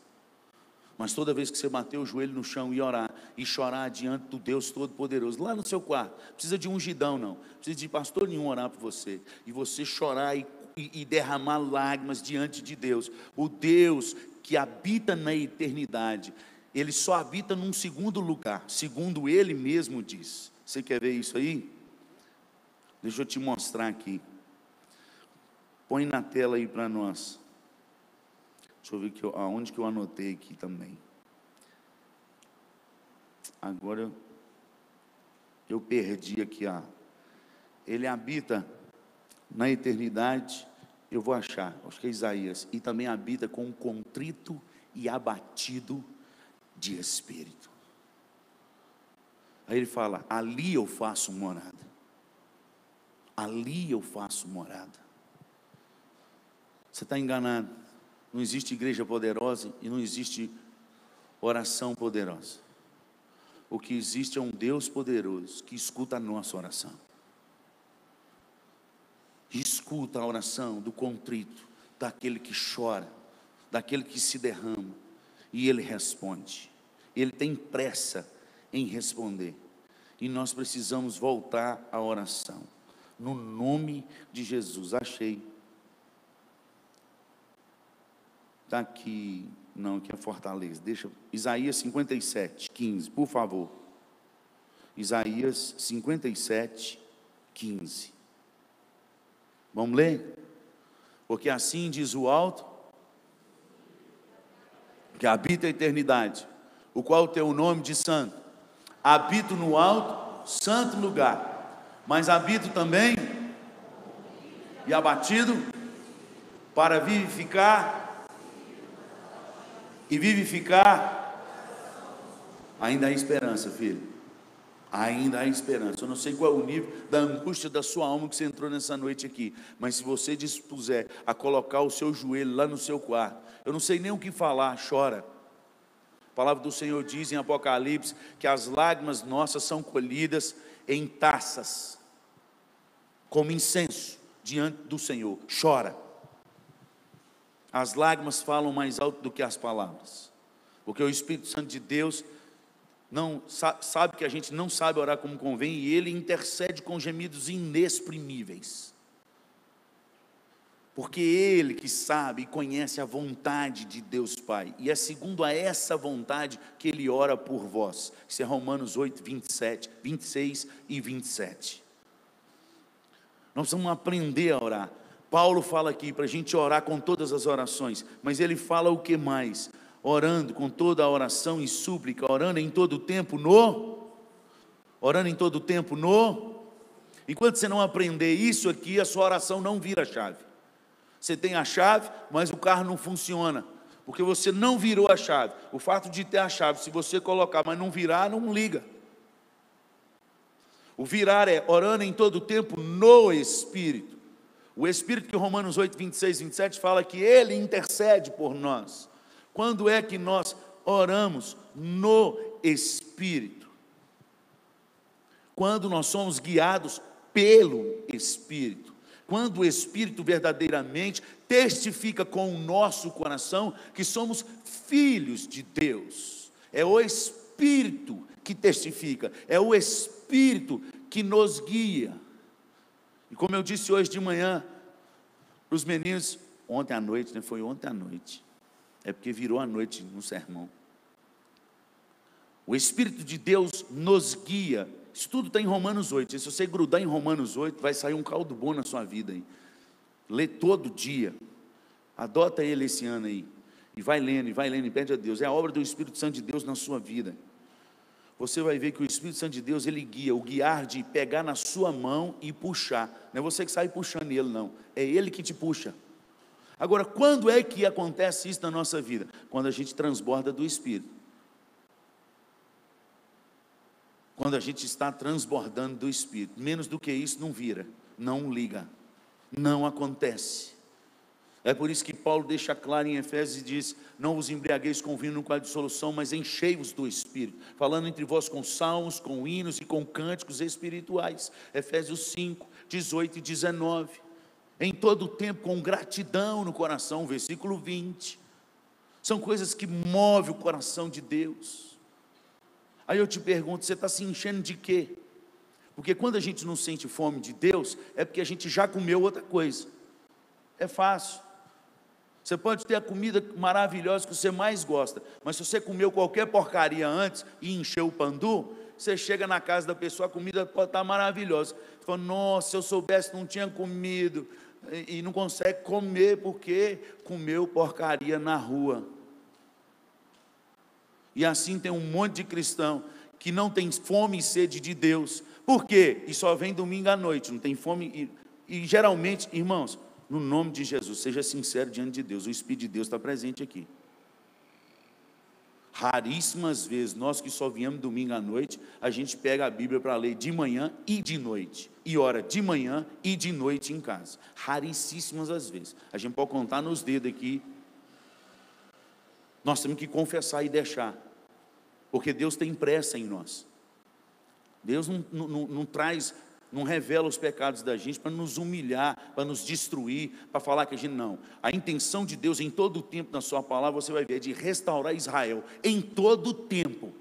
Mas toda vez que você bater o joelho no chão e orar, e chorar diante do Deus Todo-Poderoso, lá no seu quarto, precisa de ungidão não, precisa de pastor nenhum orar por você, e você chorar e derramar lágrimas diante de Deus, o Deus que habita na eternidade, Ele só habita num segundo lugar, segundo Ele mesmo diz. Você quer ver isso aí? Deixa eu te mostrar aqui. Põe na tela aí para nós. Deixa eu ver aonde que eu anotei aqui também. Agora eu perdi aqui. Ele habita na eternidade. Eu vou achar, acho que é Isaías. E também habita com um contrito e abatido de espírito. Aí ele fala, ali eu faço morada. Ali eu faço morada. Você está enganado. Não existe igreja poderosa e não existe oração poderosa. O que existe é um Deus poderoso que escuta a nossa oração. Escuta a oração do contrito, daquele que chora, daquele que se derrama, e Ele responde. Ele tem pressa em responder. E nós precisamos voltar à oração. No nome de Jesus. Achei. Está aqui. Não, aqui é Fortaleza. Deixa. Isaías 57, 15, por favor. Isaías 57, 15. Vamos ler? Porque assim diz o alto, que habita a eternidade, o qual tem o nome de santo. Habito no alto, santo lugar. Mas habito também e abatido para vivificar e vivificar. Ainda há esperança, filho. Ainda há esperança. Eu não sei qual é o nível da angústia da sua alma que você entrou nessa noite aqui, mas se você dispuser a colocar o seu joelho lá no seu quarto, eu não sei nem o que falar, chora. palavra do Senhor diz em Apocalipse que as lágrimas nossas são colhidas em taças, como incenso diante do Senhor. Chora. As lágrimas falam mais alto do que as palavras, porque o Espírito Santo de Deus não sabe que a gente não sabe orar como convém, e Ele intercede com gemidos inexprimíveis, porque Ele que sabe e conhece a vontade de Deus Pai, e é segundo a essa vontade que Ele ora por vós. Isso é Romanos 8, 26 e 27. Nós precisamos aprender a orar. Paulo fala aqui para a gente orar com todas as orações, mas ele fala o que mais? Orando com toda a oração e súplica, orando em todo o tempo enquanto você não aprender isso aqui, a sua oração não vira chave. Você tem a chave, mas o carro não funciona, porque você não virou a chave. O fato de ter a chave, se você colocar, mas não virar, não liga. O virar é orando em todo o tempo no Espírito. O Espírito que Romanos 8, 26 e 27 fala que Ele intercede por nós. Quando é que nós oramos no Espírito? Quando nós somos guiados pelo Espírito. Quando o Espírito verdadeiramente testifica com o nosso coração que somos filhos de Deus. É o Espírito que testifica, é o Espírito que nos guia. E como eu disse hoje de manhã para os meninos, ontem à noite, né? Foi ontem à noite, é porque virou a noite no sermão. O Espírito de Deus nos guia. Isso tudo está em Romanos 8. Se você grudar em Romanos 8, vai sair um caldo bom na sua vida aí. Lê todo dia. Adota ele esse ano aí. E vai lendo, e pede a Deus. É a obra do Espírito Santo de Deus na sua vida. Você vai ver que o Espírito Santo de Deus, ele guia. O guiar de pegar na sua mão e puxar. Não é você que sai puxando ele, não. É ele que te puxa. Agora, quando é que acontece isso na nossa vida? Quando a gente transborda do Espírito. Quando a gente está transbordando do Espírito. Menos do que isso não vira, não liga, não acontece. É por isso que Paulo deixa claro em Efésios e diz: não vos embriagueis com vinho no qual há dissolução, mas enchei-vos do Espírito, falando entre vós com salmos, com hinos e com cânticos espirituais. Efésios 5, 18 e 19. Em todo o tempo com gratidão no coração, versículo 20. São coisas que movem o coração de Deus. Aí eu te pergunto, você está se enchendo de quê? Porque quando a gente não sente fome de Deus, é porque a gente já comeu outra coisa. É fácil. Você pode ter a comida maravilhosa que você mais gosta, mas se você comeu qualquer porcaria antes e encheu o pandu, você chega na casa da pessoa, a comida pode estar maravilhosa. Você fala: nossa, se eu soubesse não tinha comido. E não consegue comer porque comeu porcaria na rua. E assim tem um monte de cristão que não tem fome e sede de Deus. Por quê? E só vem domingo à noite, não tem fome. E geralmente, irmãos, no nome de Jesus, seja sincero diante de Deus, o Espírito de Deus está presente aqui. Raríssimas vezes, nós que só viemos domingo à noite, a gente pega a Bíblia para ler de manhã e de noite, e ora de manhã e de noite em casa. Raríssimas as vezes, a gente pode contar nos dedos aqui. Nós temos que confessar e deixar, porque Deus tem pressa em nós. Deus não traz, não revela os pecados da gente para nos humilhar, para nos destruir, para falar que a gente não. A intenção de Deus em todo o tempo na sua palavra, você vai ver, é de restaurar Israel, em todo o tempo,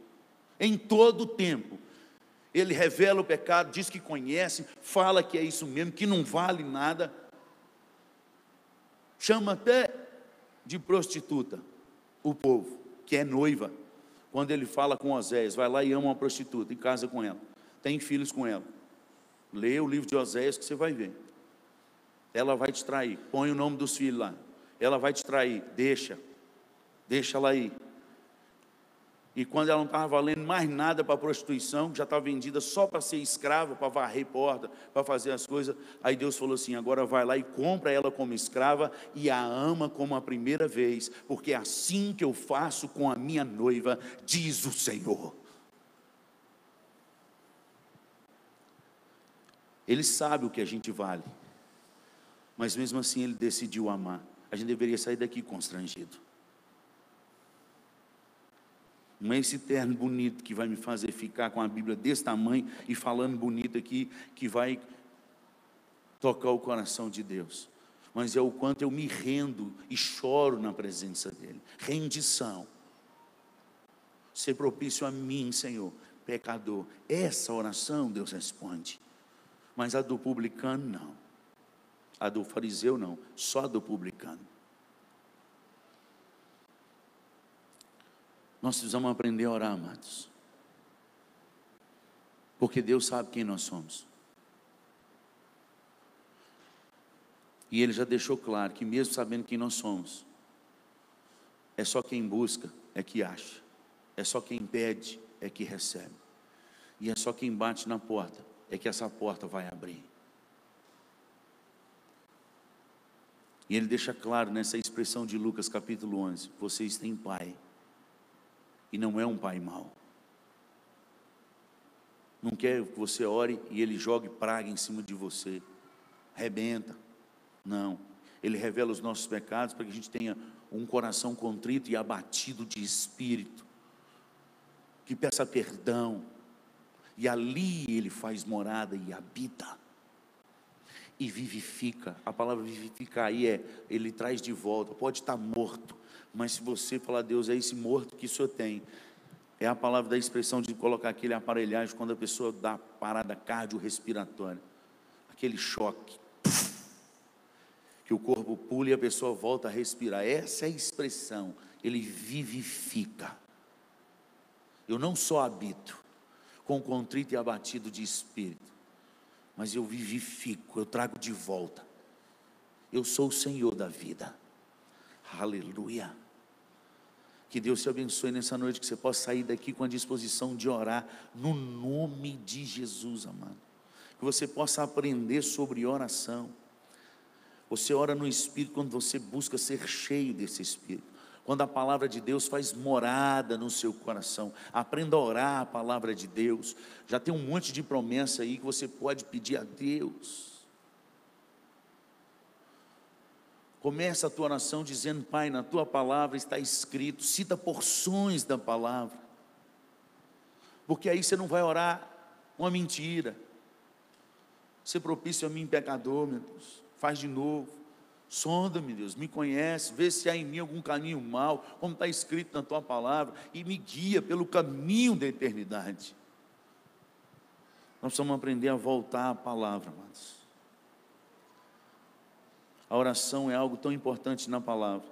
Ele revela o pecado, diz que conhece, fala que é isso mesmo, que não vale nada, chama até de prostituta o povo, que é noiva. Quando ele fala com Oséias, vai lá e ama uma prostituta, e casa com ela, tem filhos com ela. Leia o livro de Oséias que você vai ver. Ela vai te trair, põe o nome dos filhos lá. Ela vai te trair, deixa ela aí. E quando ela não estava valendo mais nada para a prostituição, já estava vendida só para ser escrava, para varrer porta, para fazer as coisas, aí Deus falou assim: agora vai lá e compra ela como escrava e a ama como a primeira vez, porque é assim que eu faço com a minha noiva, diz o Senhor. Ele sabe o que a gente vale, mas mesmo assim Ele decidiu amar. A gente deveria sair daqui constrangido. Não é esse terno bonito que vai me fazer ficar com a Bíblia desse tamanho e falando bonito aqui, que vai tocar o coração de Deus. Mas é o quanto eu me rendo e choro na presença dEle. Rendição. Ser propício a mim, Senhor, pecador. Essa oração Deus responde. Mas a do publicano não. A do fariseu não. Só a do publicano. Nós precisamos aprender a orar, amados. Porque Deus sabe quem nós somos. E Ele já deixou claro que mesmo sabendo quem nós somos, é só quem busca é que acha. É só quem pede é que recebe. E é só quem bate na porta é que essa porta vai abrir. E Ele deixa claro nessa expressão de Lucas capítulo 11: vocês têm pai. E não é um pai mau. Não quer que você ore e Ele jogue praga em cima de você. Arrebenta. Não. Ele revela os nossos pecados para que a gente tenha um coração contrito e abatido de espírito. Que peça perdão. E ali Ele faz morada e habita. E vivifica. A palavra vivificar aí Ele traz de volta. Pode estar morto, mas se você falar: Deus, é esse morto que o Senhor tem. É a palavra da expressão de colocar aquele aparelhagem quando a pessoa dá parada cardiorrespiratória. Aquele choque. Que o corpo pula e a pessoa volta a respirar. Essa é a expressão. Ele vivifica. Eu não só habito com contrito e abatido de espírito, mas eu vivifico, eu trago de volta. Eu sou o Senhor da vida. Aleluia. Que Deus te abençoe nessa noite, que você possa sair daqui com a disposição de orar no nome de Jesus, amado. Que você possa aprender sobre oração. Você ora no Espírito quando você busca ser cheio desse Espírito. Quando a palavra de Deus faz morada no seu coração. Aprenda a orar a palavra de Deus. Já tem um monte de promessa aí que você pode pedir a Deus. Começa a tua oração dizendo: Pai, na tua palavra está escrito. Cita porções da palavra. Porque aí você não vai orar uma mentira. Ser propício a mim, pecador, meu Deus. Faz de novo. Sonda-me, Deus, me conhece, vê se há em mim algum caminho mau, como está escrito na tua palavra, e me guia pelo caminho da eternidade. Nós precisamos aprender a voltar à palavra, amados. A oração é algo tão importante na palavra,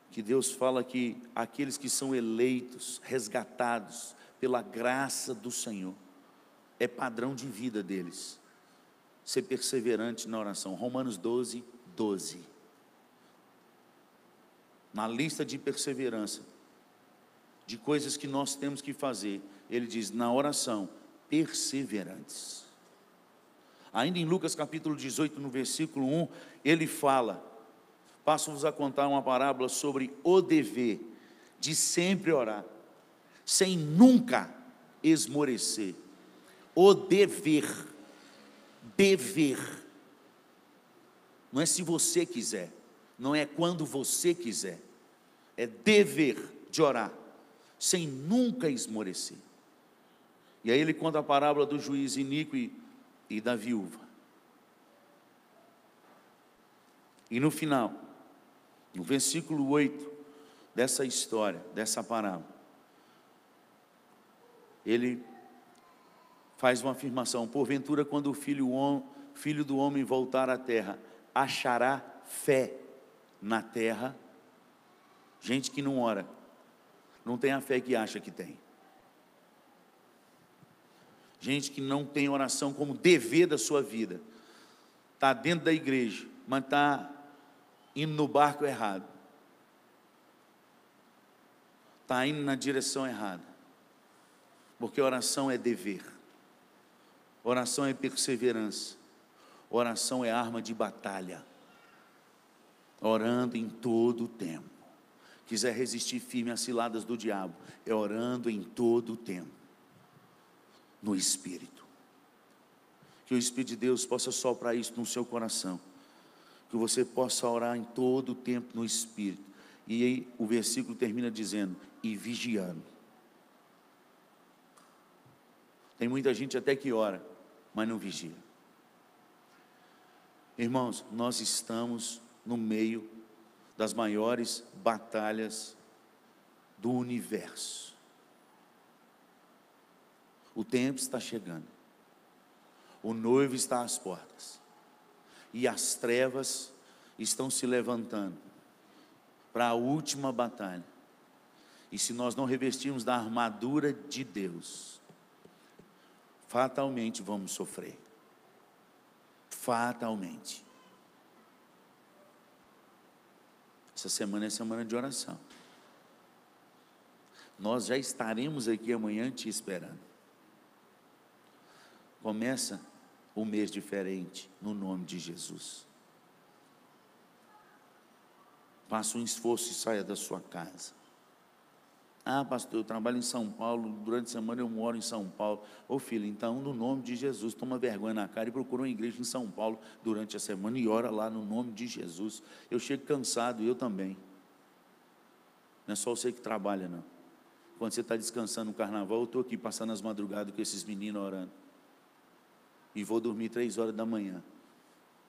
que Deus fala que aqueles que são eleitos, resgatados pela graça do Senhor, é padrão de vida deles. Ser perseverante na oração. Romanos 12, 12. Na lista de perseverança, de coisas que nós temos que fazer, ele diz: na oração, perseverantes. Ainda em Lucas capítulo 18, no versículo 1, ele fala: passo-vos a contar uma parábola sobre o dever de sempre orar, sem nunca esmorecer. O dever. Dever. Não é se você quiser, não é quando você quiser, é dever de orar, sem nunca esmorecer. E aí ele conta a parábola do juiz iníquo e da viúva. E no final, no versículo 8 dessa história, dessa parábola, ele faz uma afirmação: porventura, quando o filho do homem voltar à terra, achará fé na terra? Gente que não ora, não tem a fé que acha que tem. Gente que não tem oração como dever da sua vida. Está dentro da igreja, mas está indo no barco errado. Está indo na direção errada. Porque oração é dever. Oração é perseverança. Oração é arma de batalha. Orando em todo o tempo. Quiser resistir firme às ciladas do diabo, é orando em todo o tempo. No Espírito. Que o Espírito de Deus possa soprar isso no seu coração. Que você possa orar em todo o tempo no Espírito. E aí o versículo termina dizendo: e vigiando. Tem muita gente até que ora, mas não vigia. Irmãos, nós estamos no meio das maiores batalhas do universo. O tempo está chegando. O noivo está às portas. E as trevas estão se levantando para a última batalha. E se nós não revestirmos da armadura de Deus, fatalmente vamos sofrer. Fatalmente. Essa semana é semana de oração. Nós já estaremos aqui amanhã te esperando. Começa um mês diferente, no nome de Jesus. Faça um esforço e saia da sua casa. Ah, pastor, eu trabalho em São Paulo, durante a semana eu moro em São Paulo. Ô filho, então no nome de Jesus, toma vergonha na cara e procura uma igreja em São Paulo durante a semana e ora lá no nome de Jesus. Eu chego cansado, eu também. Não é só você que trabalha, não. Quando você está descansando no carnaval, eu estou aqui passando as madrugadas com esses meninos orando. E vou dormir 3 horas da manhã.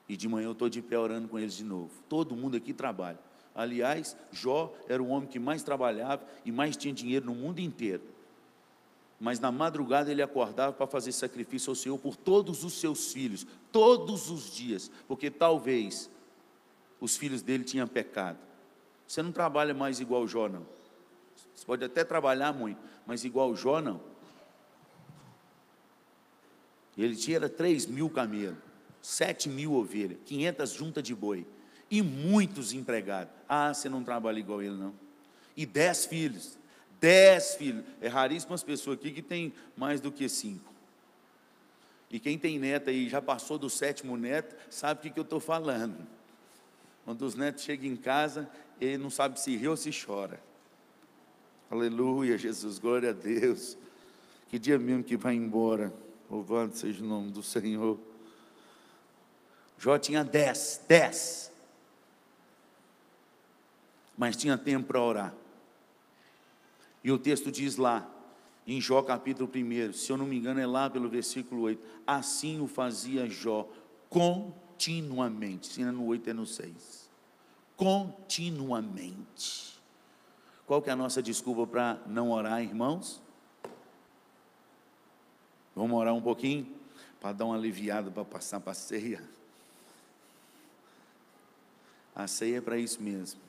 E de manhã eu estou de pé orando com eles de novo. Todo mundo aqui trabalha. Aliás, Jó era o homem que mais trabalhava e mais tinha dinheiro no mundo inteiro. Mas na madrugada ele acordava para fazer sacrifício ao Senhor por todos os seus filhos, todos os dias, porque talvez os filhos dele tinham pecado. Você não trabalha mais igual Jó, não. Você pode até trabalhar muito, mas igual Jó, não. Ele tinha 3.000 camelos, 7.000 ovelhas, 500 juntas de boi e muitos empregados. Ah, você não trabalha igual ele, não. E 10 filhos. 10 filhos. É raríssimo as pessoas aqui que tem mais do que 5. E quem tem neto aí, já passou do 7º neto, sabe o que eu estou falando. Quando os netos chegam em casa, ele não sabe se ri ou se chora. Aleluia, Jesus, glória a Deus. Que dia mesmo que vai embora. Louvado seja o nome do Senhor. Jó tinha 10. Mas tinha tempo para orar. E o texto diz lá, em Jó capítulo 1, se eu não me engano é lá pelo versículo 8, assim o fazia Jó continuamente. Se não é no 8 é no 6. Continuamente. Qual que é a nossa desculpa para não orar, irmãos? Vamos orar um pouquinho? Para dar uma aliviada, para passar para a ceia. A ceia é para isso mesmo.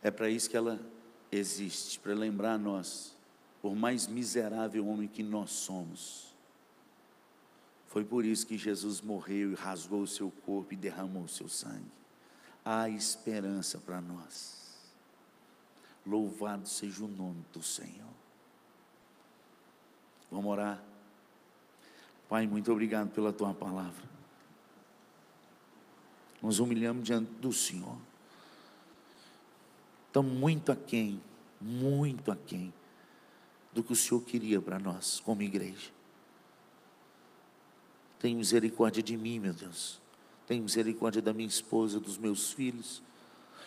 É para isso que ela existe, para lembrar a nós, por mais miserável homem que nós somos, foi por isso que Jesus morreu e rasgou o seu corpo e derramou o seu sangue. Há esperança para nós. Louvado seja o nome do Senhor. Vamos orar. Pai, muito obrigado pela tua palavra. Nós humilhamos diante do Senhor. Estamos muito aquém do que o Senhor queria para nós, como igreja. Tem misericórdia de mim, meu Deus. Tem misericórdia da minha esposa, dos meus filhos.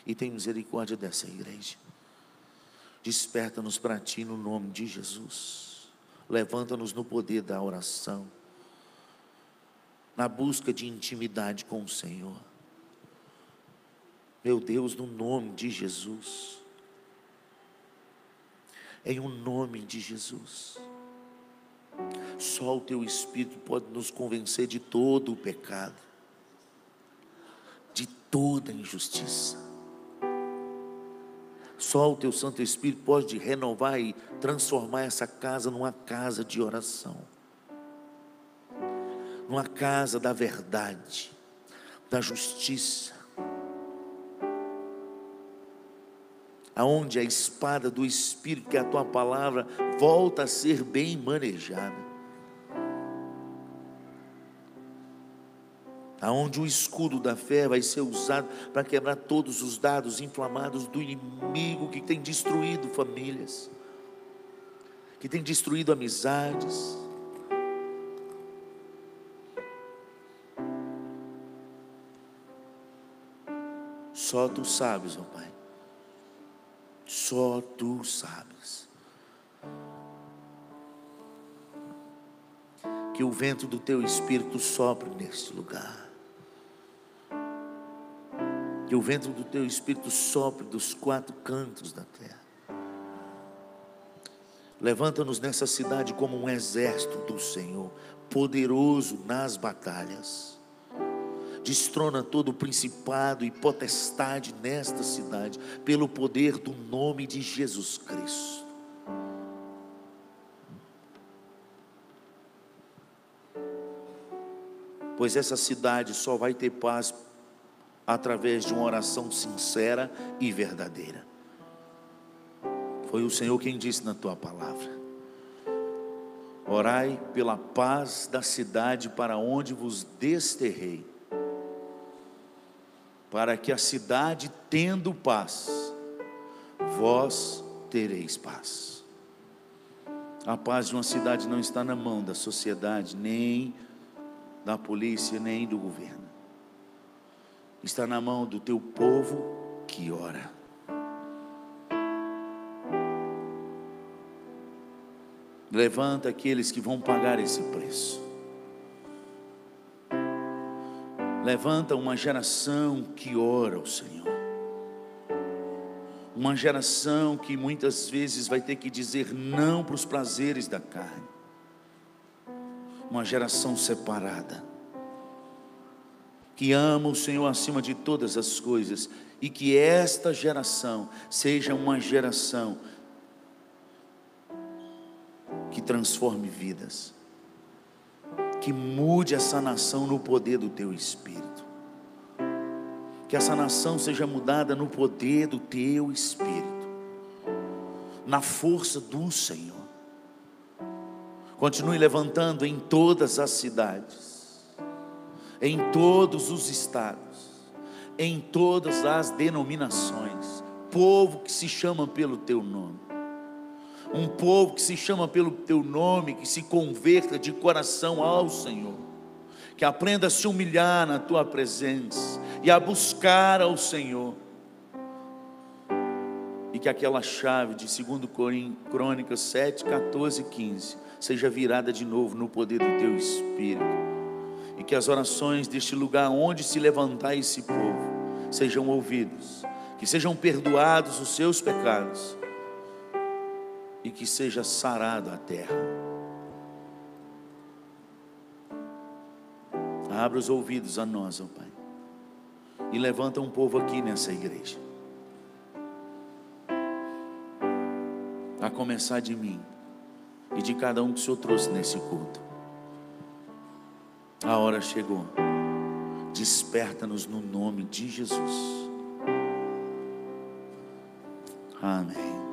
E tem misericórdia dessa igreja. Desperta-nos para Ti no nome de Jesus. Levanta-nos no poder da oração. Na busca de intimidade com o Senhor. Meu Deus, no nome de Jesus. Em o nome de Jesus. Só o Teu Espírito pode nos convencer de todo o pecado, de toda a injustiça. Só o Teu Santo Espírito pode renovar e transformar essa casa numa casa de oração, numa casa da verdade, da justiça, aonde a espada do Espírito, que é a Tua palavra, volta a ser bem manejada, aonde o escudo da fé vai ser usado para quebrar todos os dardos inflamados do inimigo que tem destruído famílias, que tem destruído amizades. Só Tu sabes, ó Pai. Só Tu sabes. Que o vento do Teu Espírito sopre neste lugar. Que o vento do Teu Espírito sopre dos 4 cantos da terra. Levanta-nos nessa cidade como um exército do Senhor, poderoso nas batalhas. Destrona todo principado e potestade nesta cidade, pelo poder do nome de Jesus Cristo. Pois essa cidade só vai ter paz através de uma oração sincera e verdadeira. Foi o Senhor quem disse na Tua palavra: orai pela paz da cidade para onde vos desterrei, para que a cidade tendo paz, vós tereis paz. A paz de uma cidade não está na mão da sociedade, nem da polícia, nem do governo. Está na mão do Teu povo que ora. Levanta aqueles que vão pagar esse preço. Levanta uma geração que ora ao Senhor. Uma geração que muitas vezes vai ter que dizer não para os prazeres da carne. Uma geração separada, que ama o Senhor acima de todas as coisas. E que esta geração seja uma geração que transforme vidas, que mude essa nação no poder do Teu Espírito, que essa nação seja mudada no poder do Teu Espírito, na força do Senhor. Continue levantando em todas as cidades, em todos os estados, em todas as denominações, povo que se chama pelo Teu nome. Um povo que se chama pelo Teu nome, que se converta de coração ao Senhor, que aprenda a se humilhar na Tua presença e a buscar ao Senhor, e que aquela chave de 2 Crônicas 7, 14 e 15 seja virada de novo no poder do Teu Espírito, e que as orações deste lugar onde se levantar esse povo sejam ouvidas, que sejam perdoados os seus pecados, e que seja sarado a terra. Abra os ouvidos a nós, ó Pai, e levanta um povo aqui nessa igreja, a começar de mim e de cada um que o Senhor trouxe nesse culto. A hora chegou. Desperta-nos no nome de Jesus. Amém.